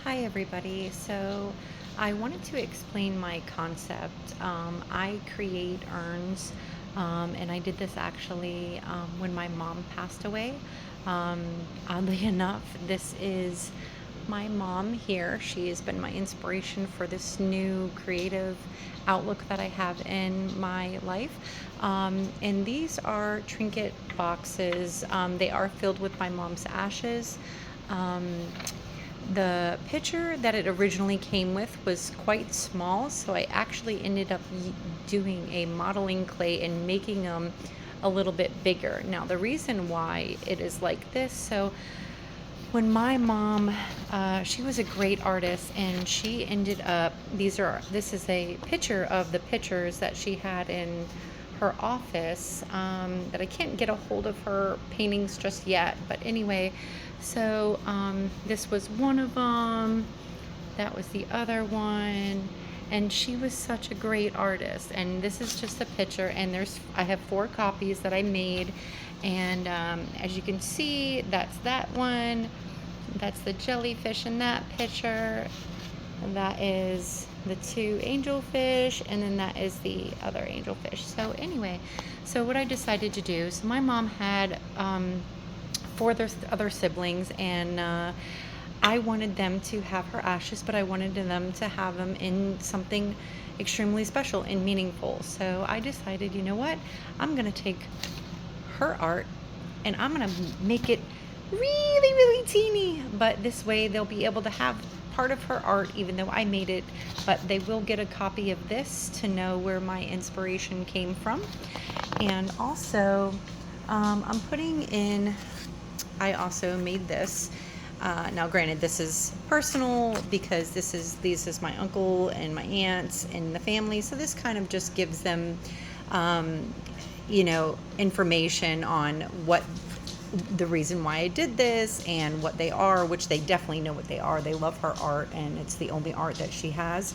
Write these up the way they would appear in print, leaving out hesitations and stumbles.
Hi, everybody. So, I wanted to explain my concept. I create urns, and I did this actually when my mom passed away. Um, Oddly enough, this is my mom here. She has been my inspiration for this new creative outlook that I have in my life. And these are trinket boxes. They are filled with my mom's ashes. Um, the pitcher that it originally came with was quite small, so I actually ended up doing a modeling clay and making them a little bit bigger. Now, the reason why it is like this, so when my mom, she was a great artist, and she ended up, this is a picture of the pictures that she had in her office, that I can't get a hold of her paintings just yet. But anyway, so this was one of them. That was the other one. And she was such a great artist. And this is just a picture. And I have 4 copies that I made. And as you can see, that's that one. That's the jellyfish in that picture. And that is the 2 angelfish. And then that is the other angelfish. So anyway, so what I decided to do, so my mom had 4 other siblings, and I wanted them to have her ashes, but I wanted them to have them in something extremely special and meaningful. So I decided, you know what? I'm going to take her art and I'm going to make it really, really teeny. But this way they'll be able to have part of her art, even though I made it, but they will get a copy of this to know where my inspiration came from. And also, I'm putting in, I also made this. Now, granted, this is personal because these is my uncle and my aunts and the family. So this kind of just gives them, information on what the reason why I did this and what they are, which they definitely know what they are. They love her art, and it's the only art that she has.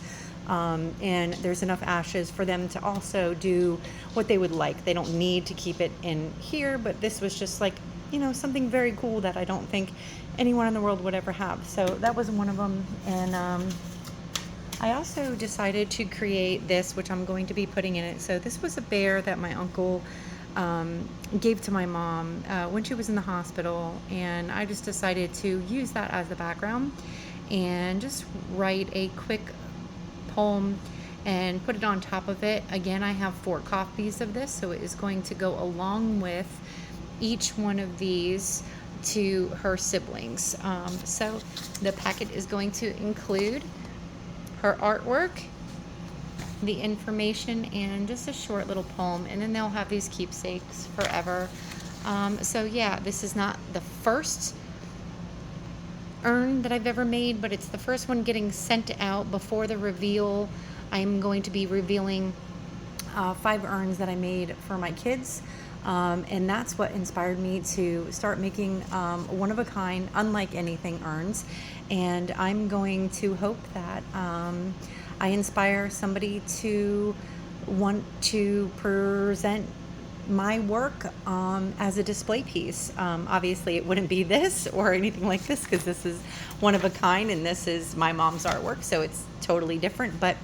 And there's enough ashes for them to also do what they would like. They don't need to keep it in here, but this was just like, something very cool that I don't think anyone in the world would ever have. So that was one of them. And I also decided to create this, which I'm going to be putting in it. So this was a bear that my uncle gave to my mom when she was in the hospital, and I just decided to use that as the background and just write a quick poem and put it on top of it. Again, I have 4 copies of this, so it is going to go along with each one of these to her siblings. So the packet is going to include her artwork, the information, and just a short little poem, and then they'll have these keepsakes forever. So yeah, this is not the first urn that I've ever made, but it's the first one getting sent out before the reveal. I'm going to be revealing 5 urns that I made for my kids. And that's what inspired me to start making one of a kind, unlike anything urns. And I'm going to hope that I inspire somebody to want to present my work as a display piece. Obviously, it wouldn't be this or anything like this because this is one of a kind and this is my mom's artwork, so it's totally different. But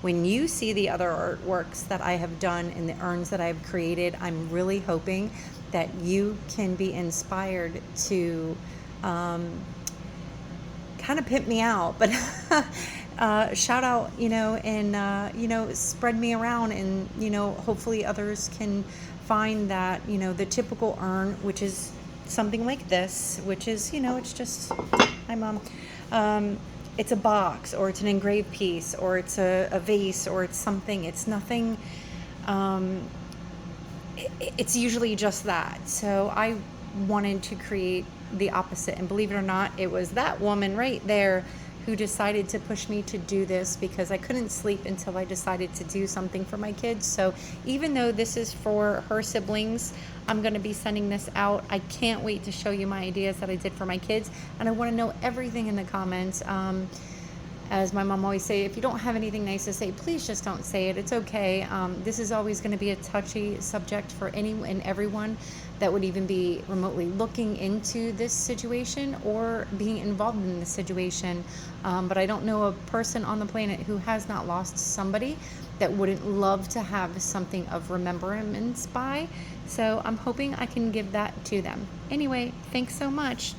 when you see the other artworks that I have done and the urns that I've created, I'm really hoping that you can be inspired to kind of pimp me out, but shout out, and, spread me around, and, hopefully others can find that, the typical urn, which is something like this, which is, it's just, hi, Mom. It's a box, or it's an engraved piece, or it's a vase, or it's something. It's nothing. It's usually just that. So I wanted to create the opposite. And believe it or not, it was that woman right there who decided to push me to do this, because I couldn't sleep until I decided to do something for my kids. So even though this is for her siblings, I'm going to be sending this out. I can't wait to show you my ideas that I did for my kids, and I want to know everything in the comments. as my mom always say, if you don't have anything nice to say, please just don't say it. It's okay. This is always going to be a touchy subject for any and everyone that would even be remotely looking into this situation or being involved in this situation. But I don't know a person on the planet who has not lost somebody that wouldn't love to have something of remembrance by. So I'm hoping I can give that to them. Anyway, thanks so much.